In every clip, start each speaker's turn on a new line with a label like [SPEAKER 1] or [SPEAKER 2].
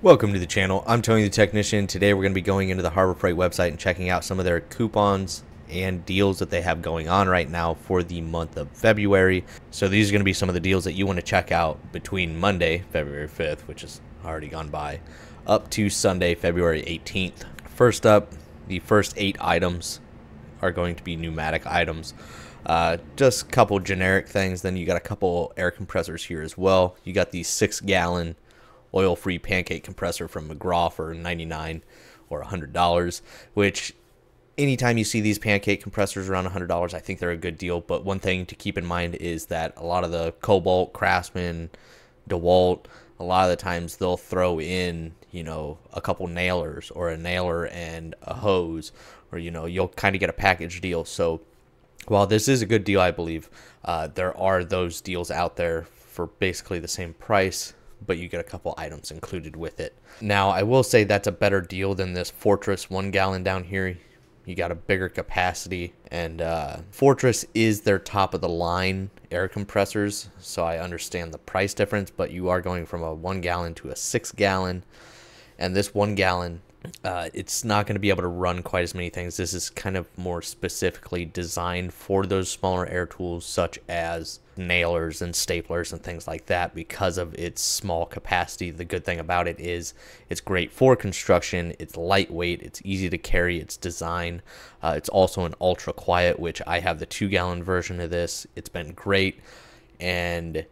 [SPEAKER 1] Welcome to the channel. I'm Tony the Technician. Today we're going to be going into the Harbor Freight website and checking out some of their coupons and deals that they have going on right now for the month of February. So these are going to be some of the deals that you want to check out between Monday, February 5th, which is already gone by, up to Sunday, February 18th. First up, the first 8 items are going to be pneumatic items. Just a couple generic things. Then you got a couple air compressors here as well. You got the 6-gallon oil-free pancake compressor from McGraw for $99 or $100, which anytime you see these pancake compressors around $100, I think they're a good deal. But one thing to keep in mind is that a lot of the Cobalt, Craftsman, DeWalt, a lot of the times they'll throw in, a couple nailers or a nailer and a hose, or, you'll kind of get a package deal. So while this is a good deal, I believe, there are those deals out there for basically the same price, but you get a couple items included with it. Now, I will say that's a better deal than this Fortress 1-gallon down here. You got a bigger capacity, and Fortress is their top of the line air compressors, so I understand the price difference, but you are going from a 1-gallon to a 6-gallon, and this 1-gallon, it's not going to be able to run quite as many things. This is kind of more specifically designed for those smaller air tools, such as nailers and staplers and things like that, because of its small capacity. The good thing about it is it's great for construction. It's lightweight, it's easy to carry, it's design. It's also an ultra quiet, which I have the 2-gallon version of this. It's been great, and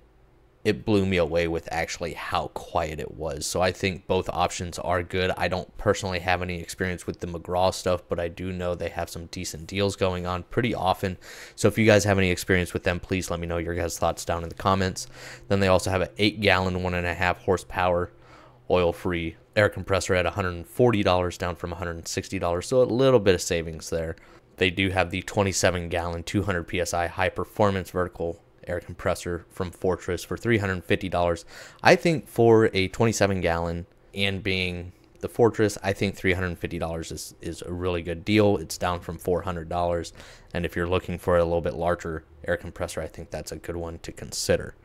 [SPEAKER 1] it blew me away with actually how quiet it was. So I think both options are good. I don't personally have any experience with the McGraw stuff, but I do know they have some decent deals going on pretty often. So if you guys have any experience with them, please let me know your guys' thoughts down in the comments. Then they also have an 8-gallon, 1.5 horsepower oil-free air compressor at $140, down from $160. So a little bit of savings there. They do have the 27-gallon, 200 PSI high-performance vertical air compressor from Fortress for $350. I think for a 27-gallon and being the Fortress, I think $350 is a really good deal. It's down from $400, and if you're looking for a little bit larger air compressor, I think that's a good one to consider,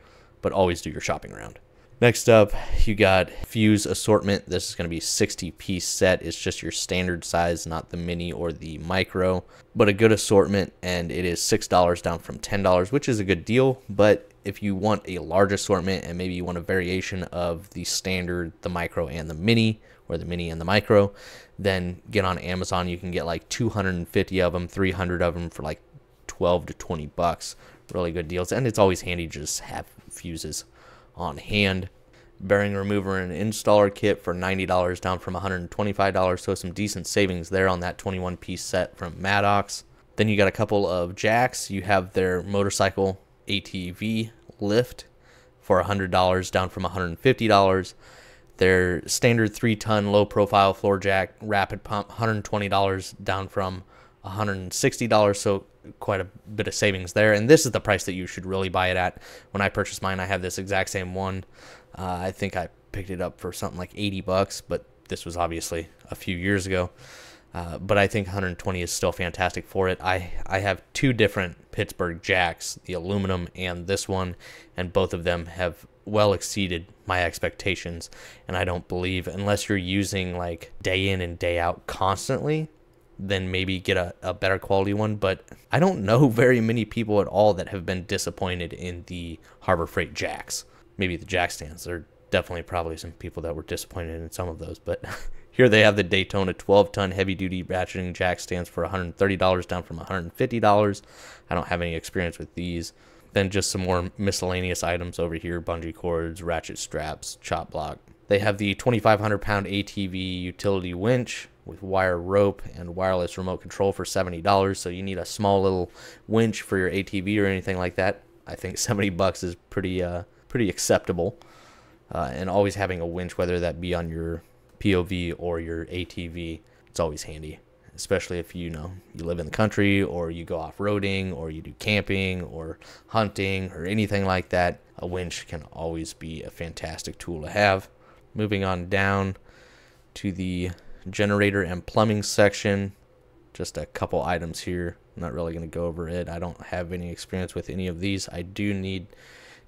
[SPEAKER 1] but always do your shopping around. Next up, you got fuse assortment. This is going to be a 60-piece set. It's just your standard size, not the mini or the micro, but a good assortment, and it is $6 down from $10, which is a good deal. But if you want a large assortment and maybe you want a variation of the standard, the micro, and the mini, or the mini and the micro, then get on Amazon. You can get like 250 of them, 300 of them for like 12 to 20 bucks. Really good deals, and it's always handy to just have fuses on hand. Bearing remover and installer kit for $90, down from $125, so some decent savings there on that 21-piece set from Maddox. Then you got a couple of jacks. You have their motorcycle ATV lift for $100, down from $150. Their standard 3-ton low-profile floor jack rapid pump, $120, down from $160, so quite a bit of savings there. And this is the price that you should really buy it at. When I purchased mine, I have this exact same one. I think I picked it up for something like 80 bucks, but this was obviously a few years ago. But I think 120 is still fantastic for it. I have 2 different Pittsburgh jacks, the aluminum and this one, and both of them have well exceeded my expectations. And I don't believe, unless you're using like day in and day out constantly, then maybe get a better quality one. But I don't know very many people at all that have been disappointed in the Harbor Freight jacks. Maybe the jack stands. There are definitely probably some people that were disappointed in some of those. But here they have the Daytona 12-ton heavy-duty ratcheting jack stands for $130, down from $150. I don't have any experience with these. Then just some more miscellaneous items over here: bungee cords, ratchet straps, chop block. They have the 2,500-pound ATV utility winch with wire rope and wireless remote control for $70. So you need a small little winch for your ATV or anything like that. I think 70 bucks is pretty acceptable. And always having a winch, whether that be on your POV or your ATV, it's always handy, especially if you live in the country, or you go off-roading, or you do camping or hunting or anything like that. A winch can always be a fantastic tool to have. Moving on down to the generator and plumbing section, just a couple items here. I'm not really going to go over it. I don't have any experience with any of these. I do need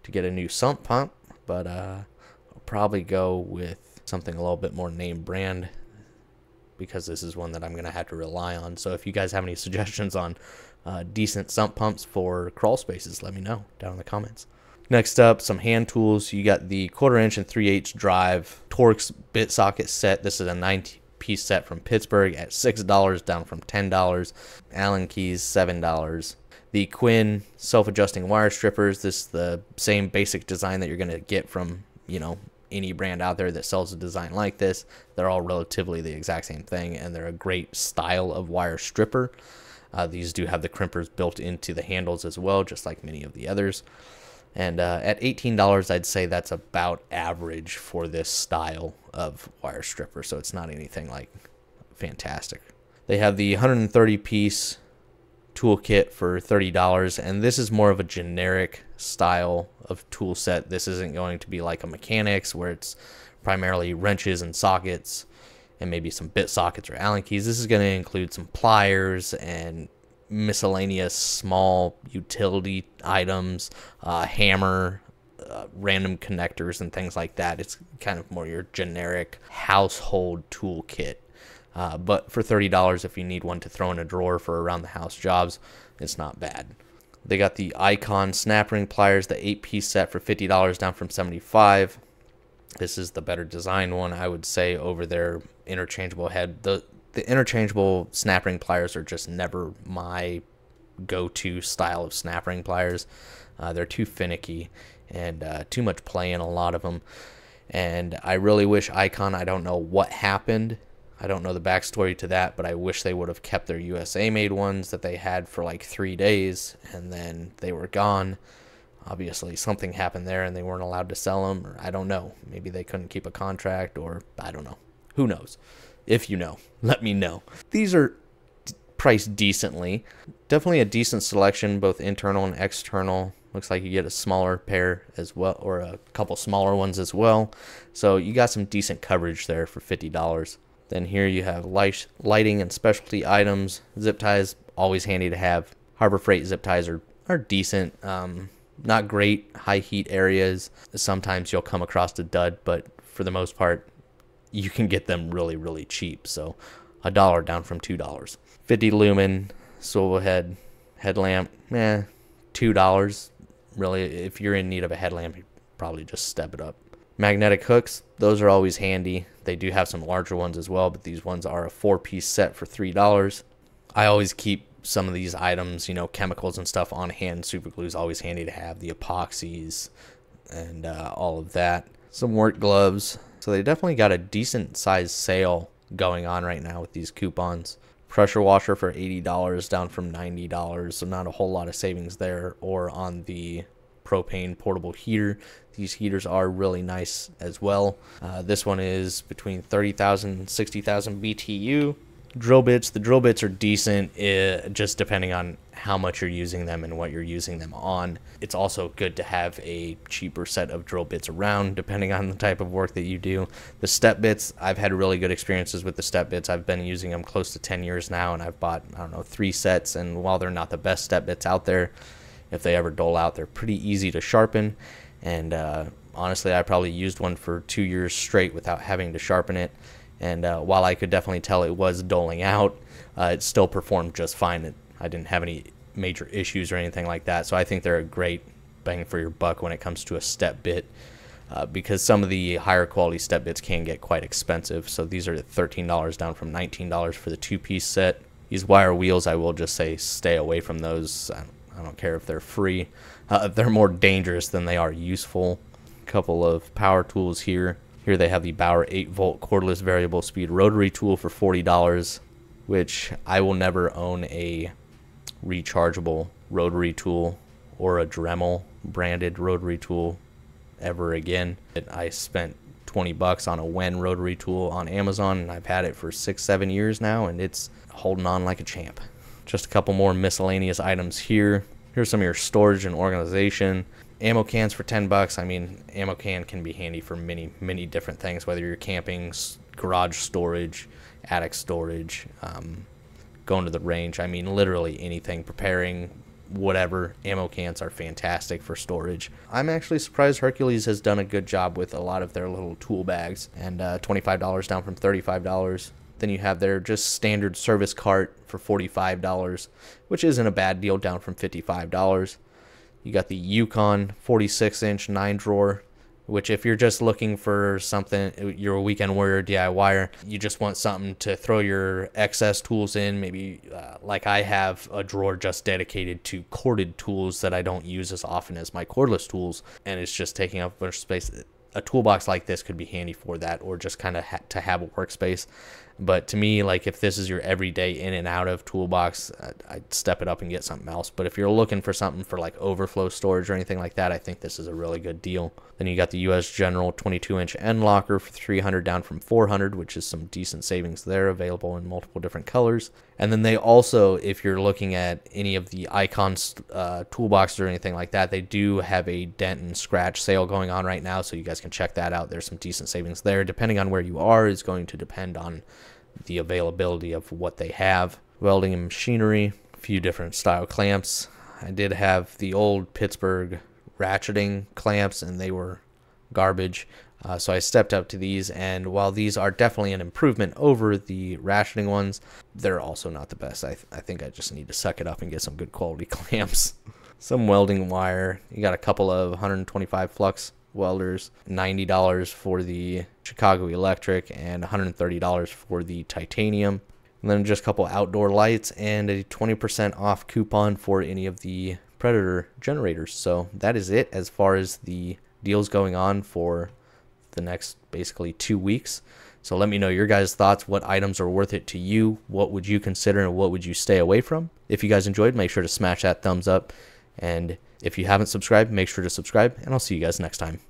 [SPEAKER 1] to get a new sump pump, but I'll probably go with something a little bit more name brand, because this is one that I'm going to have to rely on. So if you guys have any suggestions on decent sump pumps for crawl spaces, let me know down in the comments. Next up, some hand tools. You got the 1/4 inch and 3/8 drive Torx bit socket set. This is a 9-piece set from Pittsburgh at $6, down from $10. Allen keys, $7. The Quinn self-adjusting wire strippers. This is the same basic design that you're going to get from, you know, any brand out there that sells a design like this. They're all relatively the exact same thing, and they're a great style of wire stripper. These do have the crimpers built into the handles as well, just like many of the others. And at $18, I'd say that's about average for this style of wire stripper, so it's not anything like fantastic. They have the 130-piece toolkit for $30, and this is more of a generic style of tool set. This isn't going to be like a mechanics where it's primarily wrenches and sockets and maybe some bit sockets or Allen keys. This is going to include some pliers and miscellaneous small utility items, hammer, random connectors and things like that. It's kind of more your generic household toolkit. But for $30, if you need one to throw in a drawer for around the house jobs, it's not bad. They got the Icon snap ring pliers, the 8-piece set for $50, down from $75. This is the better design one, I would say, over their interchangeable head. The interchangeable snap ring pliers are just never my go-to style of snap ring pliers. They're too finicky and too much play in a lot of them. And I really wish Icon, I don't know what happened. I don't know the backstory to that, but I wish they would have kept their USA-made ones that they had for like 3 days, and then they were gone. Obviously, something happened there, and they weren't allowed to sell them, or I don't know. Maybe they couldn't keep a contract, or I don't know. Who knows? If you know, let me know. These are priced decently. Definitely a decent selection, both internal and external. Looks like you get a smaller pair as well, or a couple smaller ones as well. So you got some decent coverage there for $50. Then here you have lighting and specialty items. Zip ties, always handy to have. Harbor Freight zip ties are decent. Not great high heat areas. Sometimes you'll come across a dud, but for the most part, you can get them really, really cheap. So $1 down from $2. 50 lumen swivel head headlamp, $2. Really, if you're in need of a headlamp, you probably just step it up. Magnetic hooks, those are always handy. They do have some larger ones as well, but these ones are a 4-piece set for $3. I always keep some of these items, you know, chemicals and stuff on hand. Super glue is always handy to have. The epoxies and all of that. Some work gloves. So they definitely got a decent size sale going on right now with these coupons. Pressure washer for $80, down from $90, so not a whole lot of savings there. Or on the propane portable heater. These heaters are really nice as well. This one is between 30,000 and 60,000 BTU. Drill bits, the drill bits are decent, just depending on how much you're using them and what you're using them on. It's also good to have a cheaper set of drill bits around, depending on the type of work that you do. The step bits, I've had really good experiences with the step bits. I've been using them close to 10 years now, and I've bought, I don't know, 3 sets, and while they're not the best step bits out there, if they ever dole out, they're pretty easy to sharpen. And honestly, I probably used one for 2 years straight without having to sharpen it. And while I could definitely tell it was doling out, it still performed just fine. I didn't have any major issues or anything like that. So I think they're a great bang for your buck when it comes to a step bit, because some of the higher quality step bits can get quite expensive. So these are $13, down from $19 for the 2-piece set. These wire wheels, I will just say stay away from those. I don't care if they're free. They're more dangerous than they are useful. A couple of power tools here. Here they have the Bauer 8-volt cordless variable speed rotary tool for $40, which I will never own a rechargeable rotary tool or a Dremel branded rotary tool ever again. I spent $20 on a Wen rotary tool on Amazon, and I've had it for 6-7 years now, and it's holding on like a champ. Just a couple more miscellaneous items here. Here's some of your storage and organization. Ammo cans for $10. I mean, ammo can be handy for many different things, whether you're camping, garage storage, attic storage, going to the range. I mean, literally anything. Preparing whatever. Ammo cans are fantastic for storage. I'm actually surprised Hercules has done a good job with a lot of their little tool bags, and $25 down from $35. Then you have their just standard service cart for $45, which isn't a bad deal, down from $55. You got the Yukon 46-inch 9-drawer, which if you're just looking for something, you're a weekend warrior DIYer, you just want something to throw your excess tools in, maybe like I have a drawer just dedicated to corded tools that I don't use as often as my cordless tools, and it's just taking up a bunch of space. A toolbox like this could be handy for that, or just kind of to have a workspace. But to me, like, if this is your everyday in and out of toolbox, I'd step it up and get something else. But if you're looking for something for like overflow storage or anything like that, I think this is a really good deal. Then you got the US General 22-inch end locker for $300 down from $400, which is some decent savings there, available in multiple different colors. And then they also, if you're looking at any of the Icons toolboxes or anything like that, they do have a dent and scratch sale going on right now, so you guys can check that out. There's some decent savings there. Depending on where you are is going to depend on the availability of what they have. Welding and machinery, a few different style clamps. I did have the old Pittsburgh ratcheting clamps, and they were garbage. So I stepped up to these, and while these are definitely an improvement over the ratcheting ones, they're also not the best. I think I just need to suck it up and get some good quality clamps. Some welding wire. You got a couple of 125 flux welders, $90 for the Chicago Electric, and $130 for the titanium. And then just a couple outdoor lights and a 20% off coupon for any of the Predator generators. So that is it as far as the deals going on for the next basically 2 weeks. So let me know your guys' thoughts. What items are worth it to you? What would you consider, and what would you stay away from? If you guys enjoyed, make sure to smash that thumbs up. And if you haven't subscribed, make sure to subscribe, and I'll see you guys next time.